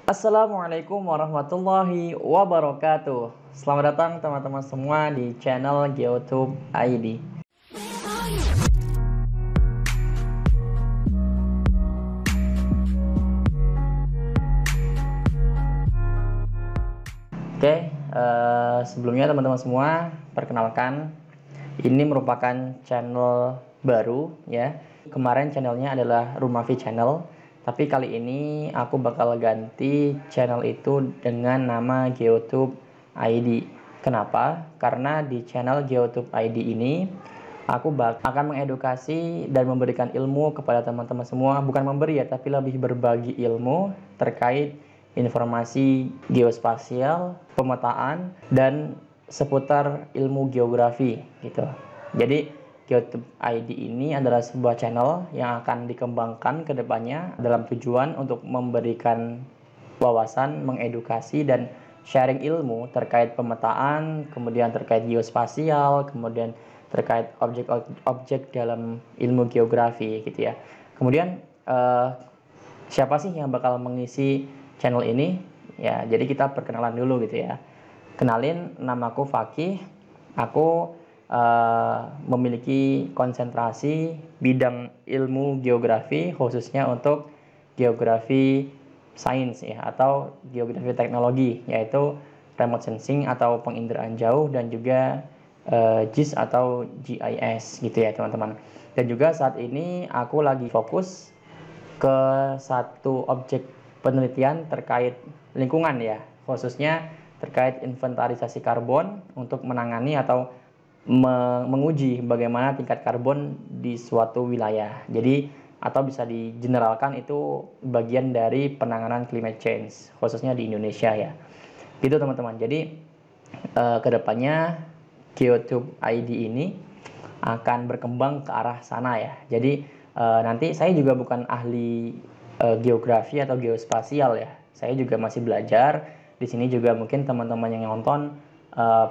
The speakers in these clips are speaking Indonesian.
Assalamualaikum warahmatullahi wabarakatuh. Selamat datang teman-teman semua di channel GeoTube ID. Oke, sebelumnya teman-teman semua, perkenalkan, ini merupakan channel baru ya. Kemarin channelnya adalah Rumafi Channel, tapi kali ini aku bakal ganti channel itu dengan nama GeoTube ID. Kenapa? Karena di channel GeoTube ID ini aku akan mengedukasi dan memberikan ilmu kepada teman-teman semua. Bukan memberi ya, tapi lebih berbagi ilmu terkait informasi geospasial, pemetaan, dan seputar ilmu geografi gitu. Jadi GeoTube ID ini adalah sebuah channel yang akan dikembangkan ke depannya dalam tujuan untuk memberikan wawasan, mengedukasi, dan sharing ilmu terkait pemetaan, kemudian terkait geospasial, kemudian terkait objek-objek dalam ilmu geografi gitu ya. Kemudian siapa sih yang bakal mengisi channel ini? Ya, jadi kita perkenalan dulu gitu ya. Kenalin, namaku Fakih. Aku memiliki konsentrasi bidang ilmu geografi, khususnya untuk geografi sains ya, atau geografi teknologi, yaitu remote sensing atau penginderaan jauh, dan juga GIS atau GIS gitu ya teman-teman. Dan juga saat ini aku lagi fokus ke satu objek penelitian terkait lingkungan ya, khususnya terkait inventarisasi karbon untuk menangani atau menguji bagaimana tingkat karbon di suatu wilayah. Jadi atau bisa digeneralkan itu bagian dari penanganan climate change khususnya di Indonesia ya. Gitu teman-teman. Jadi kedepannya GeoTube ID ini akan berkembang ke arah sana ya. Jadi nanti saya juga bukan ahli geografi atau geospasial ya. Saya juga masih belajar. Di sini juga mungkin teman-teman yang nonton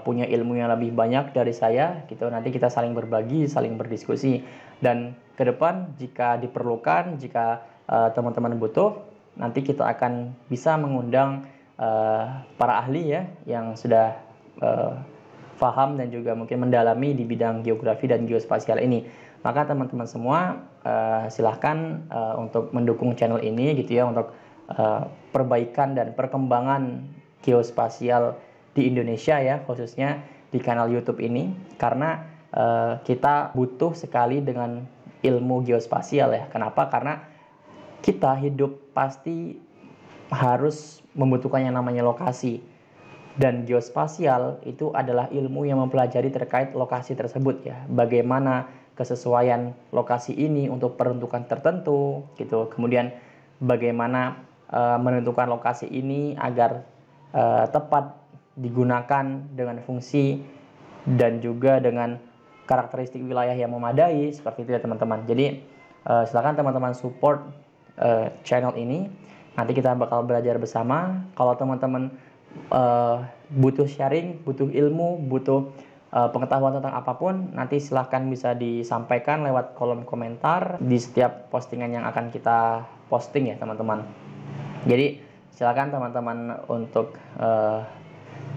punya ilmu yang lebih banyak dari saya gitu. Nanti kita saling berbagi, saling berdiskusi. Dan ke depan jika diperlukan, jika teman-teman butuh, nanti kita akan bisa mengundang para ahli ya yang sudah paham dan juga mungkin mendalami di bidang geografi dan geospasial ini. Maka teman-teman semua silahkan untuk mendukung channel ini gitu ya, untuk perbaikan dan perkembangan geospasial di Indonesia ya, khususnya di kanal YouTube ini, karena kita butuh sekali dengan ilmu geospasial ya. Kenapa? Karena kita hidup pasti harus membutuhkan yang namanya lokasi. Dan geospasial itu adalah ilmu yang mempelajari terkait lokasi tersebut ya. Bagaimana kesesuaian lokasi ini untuk peruntukan tertentu gitu. Kemudian bagaimana menentukan lokasi ini agar tepat digunakan dengan fungsi dan juga dengan karakteristik wilayah yang memadai, seperti itu ya teman-teman. Jadi silakan teman-teman support channel ini. Nanti kita bakal belajar bersama. Kalau teman-teman butuh sharing, butuh ilmu, butuh pengetahuan tentang apapun, nanti silahkan bisa disampaikan lewat kolom komentar di setiap postingan yang akan kita posting ya teman-teman. Jadi silakan teman-teman untuk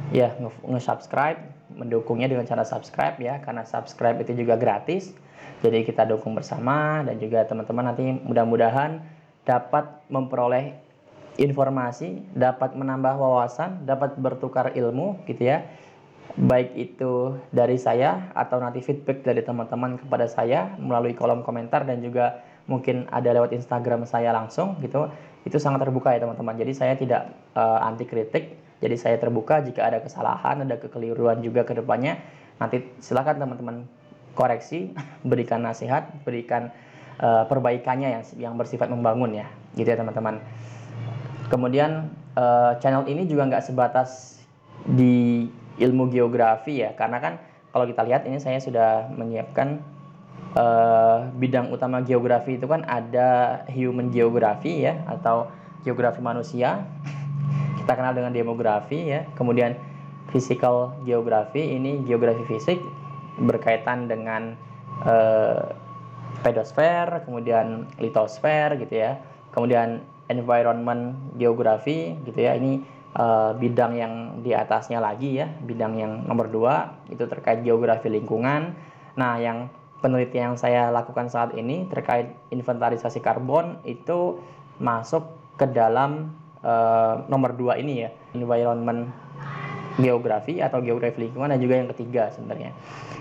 ya nge-subscribe, mendukungnya dengan cara subscribe ya, karena subscribe itu juga gratis. Jadi kita dukung bersama, dan juga teman-teman nanti mudah-mudahan dapat memperoleh informasi, dapat menambah wawasan, dapat bertukar ilmu gitu ya. Baik itu dari saya atau nanti feedback dari teman-teman kepada saya melalui kolom komentar, dan juga mungkin ada lewat Instagram saya langsung gitu. Itu sangat terbuka ya teman-teman. Jadi saya tidak anti kritik. Jadi saya terbuka jika ada kesalahan, ada kekeliruan juga ke depannya. Nanti silakan teman-teman koreksi, berikan nasihat, berikan perbaikannya yang bersifat membangun ya. Gitu ya teman-teman. Kemudian channel ini juga nggak sebatas di ilmu geografi ya, karena kan kalau kita lihat ini saya sudah menyiapkan bidang utama geografi itu kan ada human geografi ya, atau geografi manusia. Kita kenal dengan demografi ya. Kemudian physical geografi, ini geografi fisik berkaitan dengan pedosfer, kemudian litosfer gitu ya. Kemudian environment geografi gitu ya. Ini bidang yang di atasnya lagi ya, bidang yang nomor 2 itu terkait geografi lingkungan. Nah, yang penelitian yang saya lakukan saat ini terkait inventarisasi karbon itu masuk ke dalam nomor 2 ini ya, environment geografi atau geografi lingkungan, dan juga yang ketiga sebenarnya.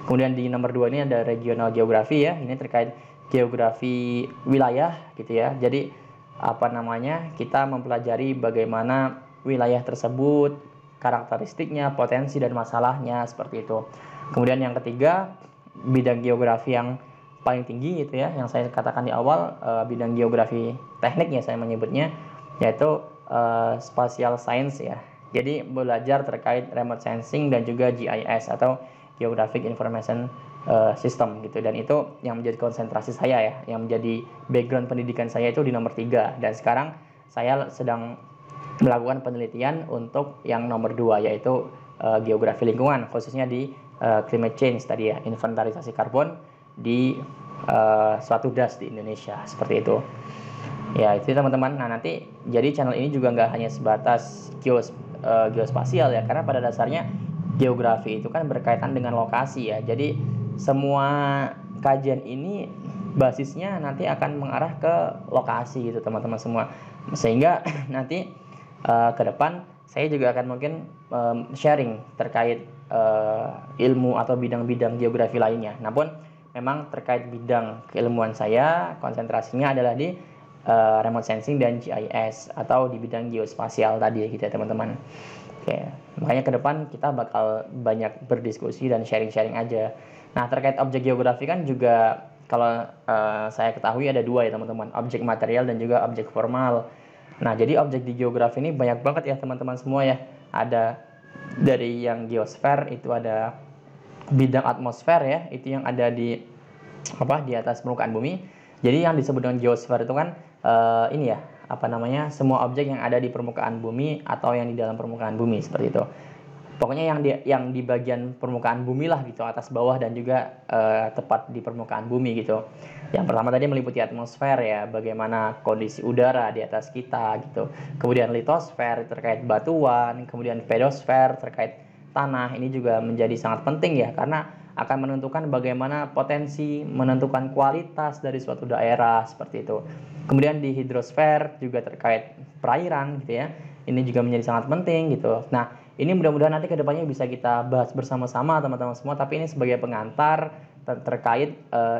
Kemudian di nomor 2 ini ada regional geografi ya, ini terkait geografi wilayah gitu ya. Jadi apa namanya, kita mempelajari bagaimana wilayah tersebut, karakteristiknya, potensi dan masalahnya, seperti itu. Kemudian yang ketiga, bidang geografi yang paling tinggi itu ya, yang saya katakan di awal, bidang geografi teknik ya saya menyebutnya, yaitu spatial science ya. Jadi belajar terkait remote sensing dan juga GIS atau Geographic Information System gitu, dan itu yang menjadi konsentrasi saya ya, yang menjadi background pendidikan saya itu di nomor 3, dan sekarang saya sedang melakukan penelitian untuk yang nomor 2 yaitu geografi lingkungan, khususnya di climate change tadi ya, inventarisasi karbon di suatu das di Indonesia, seperti itu. Ya itu teman-teman. Nah nanti jadi channel ini juga nggak hanya sebatas geospasial ya, karena pada dasarnya geografi itu kan berkaitan dengan lokasi ya. Jadi semua kajian ini basisnya nanti akan mengarah ke lokasi gitu teman-teman semua. Sehingga nanti ke depan saya juga akan mungkin sharing terkait ilmu atau bidang-bidang geografi lainnya. Namun memang terkait bidang keilmuan saya konsentrasinya adalah di remote sensing dan GIS atau di bidang geospasial tadi gitu ya teman-teman. Oke, makanya ke depan kita bakal banyak berdiskusi dan sharing-sharing aja. Nah, terkait objek geografi kan juga kalau saya ketahui ada 2 ya teman-teman, objek material dan juga objek formal. Nah, jadi objek di geografi ini banyak banget ya teman-teman semua ya. Ada dari yang geosfer, itu ada bidang atmosfer ya, itu yang ada di di atas permukaan bumi. Jadi yang disebut dengan geosfer itu kan ini ya, semua objek yang ada di permukaan bumi atau yang di dalam permukaan bumi, seperti itu. Pokoknya yang di bagian permukaan bumi lah gitu, atas bawah dan juga tepat di permukaan bumi gitu. Yang pertama tadi meliputi atmosfer ya, bagaimana kondisi udara di atas kita gitu. Kemudian litosfer terkait batuan, kemudian pedosfer terkait tanah. Ini juga menjadi sangat penting ya, karena akan menentukan bagaimana potensi, menentukan kualitas dari suatu daerah, seperti itu. Kemudian di hidrosfer juga terkait perairan gitu ya. Ini juga menjadi sangat penting gitu. Nah, ini mudah-mudahan nanti kedepannya bisa kita bahas bersama-sama teman-teman semua. Tapi ini sebagai pengantar terkait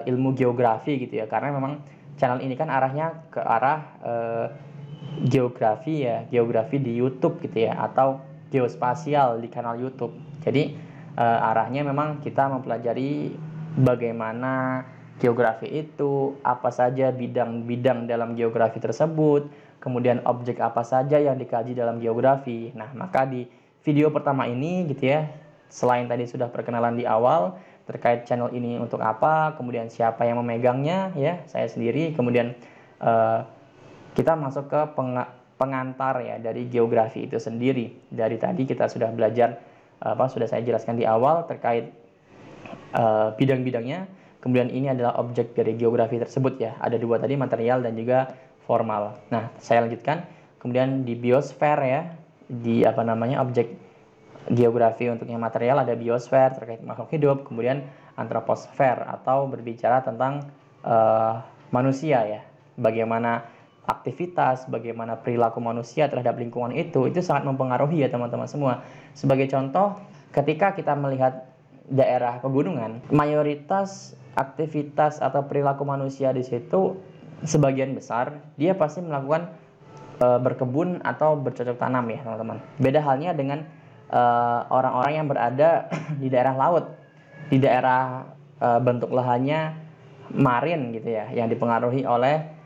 ilmu geografi gitu ya. Karena memang channel ini kan arahnya ke arah geografi ya, geografi di YouTube gitu ya, atau geospasial di kanal YouTube. Jadi arahnya memang kita mempelajari bagaimana geografi itu, apa saja bidang-bidang dalam geografi tersebut, kemudian objek apa saja yang dikaji dalam geografi. Nah, maka di video pertama ini gitu ya, selain tadi sudah perkenalan di awal terkait channel ini untuk apa, kemudian siapa yang memegangnya ya, saya sendiri, kemudian kita masuk ke pengantar ya dari geografi itu sendiri. Dari tadi kita sudah belajar sudah saya jelaskan di awal terkait bidang-bidangnya. Kemudian ini adalah objek dari geografi tersebut ya. Ada 2 tadi, material dan juga formal. Nah, saya lanjutkan. Kemudian di biosfer ya, di objek geografi untuk yang material ada biosfer terkait makhluk hidup, kemudian antroposfer atau berbicara tentang manusia ya. Bagaimana aktivitas, bagaimana perilaku manusia terhadap lingkungan itu sangat mempengaruhi ya teman-teman semua. Sebagai contoh, ketika kita melihat daerah pegunungan, mayoritas aktivitas atau perilaku manusia di situ sebagian besar dia pasti melakukan berkebun atau bercocok tanam ya teman-teman. Beda halnya dengan orang-orang yang berada di daerah laut, di daerah bentuk lahannya marin gitu ya, yang dipengaruhi oleh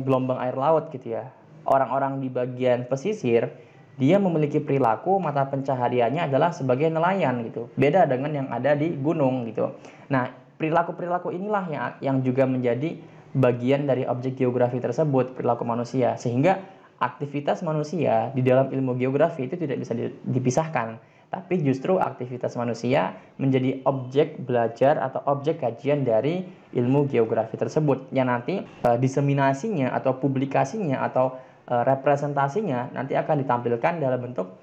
gelombang air laut gitu ya. Orang-orang di bagian pesisir dia memiliki perilaku mata pencahariannya adalah sebagai nelayan gitu. Beda dengan yang ada di gunung gitu. Nah, perilaku-perilaku inilah yang juga menjadi bagian dari objek geografi tersebut, perilaku manusia. Sehingga aktivitas manusia di dalam ilmu geografi itu tidak bisa dipisahkan tapi justru aktivitas manusia menjadi objek belajar atau objek kajian dari ilmu geografi tersebut, yang nanti diseminasinya atau publikasinya atau representasinya nanti akan ditampilkan dalam bentuk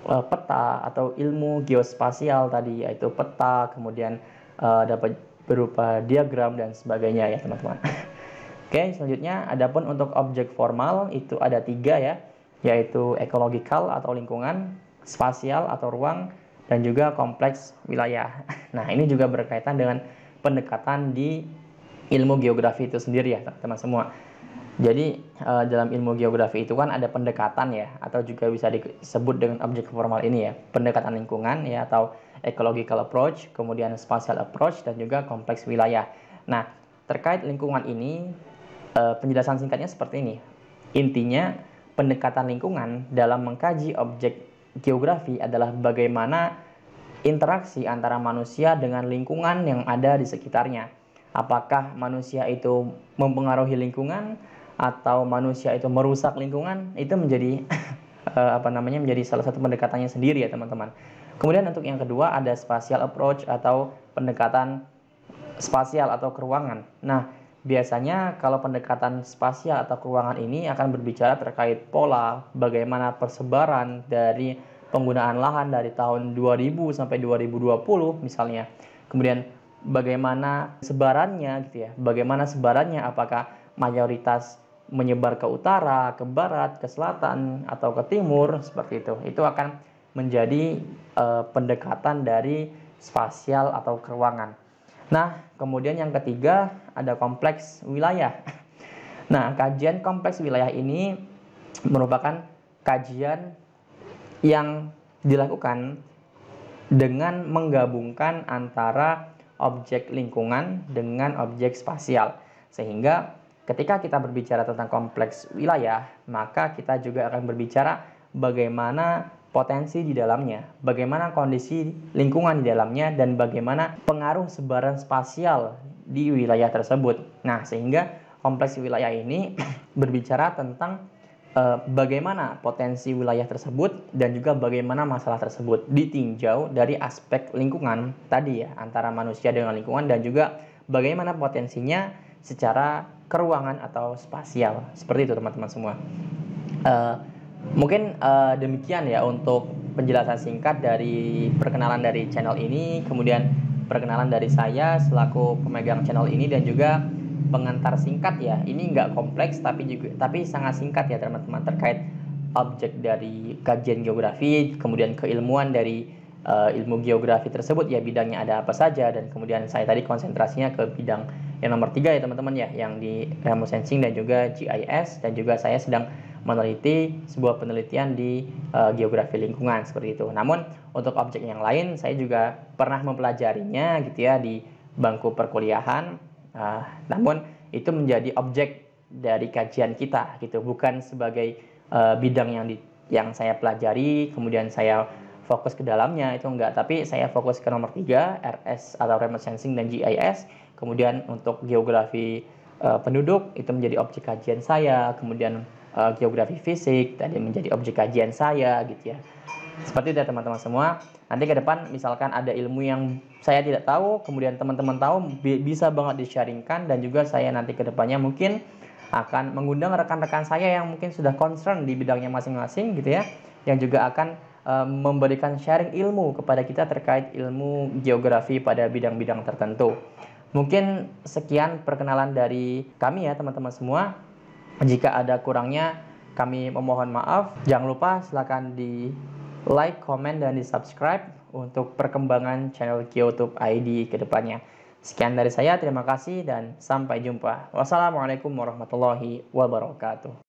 peta atau ilmu geospasial tadi, yaitu peta, kemudian dapat berupa diagram dan sebagainya ya teman-teman. Oke, selanjutnya adapun untuk objek formal itu ada 3 ya, yaitu ekologikal atau lingkungan, spasial atau ruang, dan juga kompleks wilayah. Nah, ini juga berkaitan dengan pendekatan di ilmu geografi itu sendiri ya teman-teman semua. Jadi dalam ilmu geografi itu kan ada pendekatan ya, atau juga bisa disebut dengan objek formal ini ya, pendekatan lingkungan ya, atau ecological approach, kemudian spatial approach, dan juga kompleks wilayah. Nah, terkait lingkungan ini, penjelasan singkatnya seperti ini. Intinya, pendekatan lingkungan dalam mengkaji objek geografi adalah bagaimana interaksi antara manusia dengan lingkungan yang ada di sekitarnya. Apakah manusia itu mempengaruhi lingkungan atau manusia itu merusak lingkungan? Itu menjadi menjadi salah satu pendekatannya sendiri ya teman-teman. Kemudian untuk yang kedua ada spatial approach atau pendekatan spasial atau keruangan. Nah, biasanya kalau pendekatan spasial atau keruangan ini akan berbicara terkait pola, bagaimana persebaran dari penggunaan lahan dari tahun 2000 sampai 2020 misalnya. Kemudian bagaimana sebarannya gitu ya. Bagaimana sebarannya, apakah mayoritas menyebar ke utara, ke barat, ke selatan, atau ke timur, seperti itu. Itu akan menjadi pendekatan dari spasial atau keruangan. Nah, kemudian yang ketiga ada kompleks wilayah. Nah, kajian kompleks wilayah ini merupakan kajian yang dilakukan dengan menggabungkan antara objek lingkungan dengan objek spasial. Sehingga ketika kita berbicara tentang kompleks wilayah, maka kita juga akan berbicara bagaimana potensi di dalamnya, bagaimana kondisi lingkungan di dalamnya, dan bagaimana pengaruh sebaran spasial di wilayah tersebut. Nah, sehingga kompleks wilayah ini berbicara tentang bagaimana potensi wilayah tersebut dan juga bagaimana masalah tersebut ditinjau dari aspek lingkungan tadi ya, antara manusia dengan lingkungan, dan juga bagaimana potensinya secara keruangan atau spasial. Seperti itu teman-teman semua. Mungkin demikian ya untuk penjelasan singkat dari perkenalan dari channel ini, kemudian perkenalan dari saya selaku pemegang channel ini, dan juga pengantar singkat ya. Ini nggak kompleks tapi sangat singkat ya teman-teman, terkait objek dari kajian geografi, kemudian keilmuan dari ilmu geografi tersebut ya, bidangnya ada apa saja, dan kemudian saya tadi konsentrasinya ke bidang yang nomor 3 ya teman-teman ya, yang di remote sensing dan juga GIS, dan juga saya sedang meneliti sebuah penelitian di geografi lingkungan seperti itu. Namun untuk objek yang lain saya juga pernah mempelajarinya gitu ya di bangku perkuliahan. Namun itu menjadi objek dari kajian kita gitu, bukan sebagai bidang yang saya pelajari kemudian saya fokus ke dalamnya, itu enggak, tapi saya fokus ke nomor 3, RS atau remote sensing dan GIS. Kemudian untuk geografi penduduk itu menjadi objek kajian saya, kemudian geografi fisik tadi menjadi objek kajian saya gitu ya. Seperti itu ya teman-teman semua. Nanti ke depan misalkan ada ilmu yang saya tidak tahu, kemudian teman-teman tahu, bisa banget di-sharingkan, dan juga saya nanti ke depannya mungkin akan mengundang rekan-rekan saya yang mungkin sudah concern di bidangnya masing-masing gitu ya, yang juga akan memberikan sharing ilmu kepada kita terkait ilmu geografi pada bidang-bidang tertentu. Mungkin sekian perkenalan dari kami ya teman-teman semua. Jika ada kurangnya kami memohon maaf. Jangan lupa silakan di like, komen, dan di subscribe untuk perkembangan channel GeoTube ID ke depannya. Sekian dari saya, terima kasih dan sampai jumpa. Wassalamualaikum warahmatullahi wabarakatuh.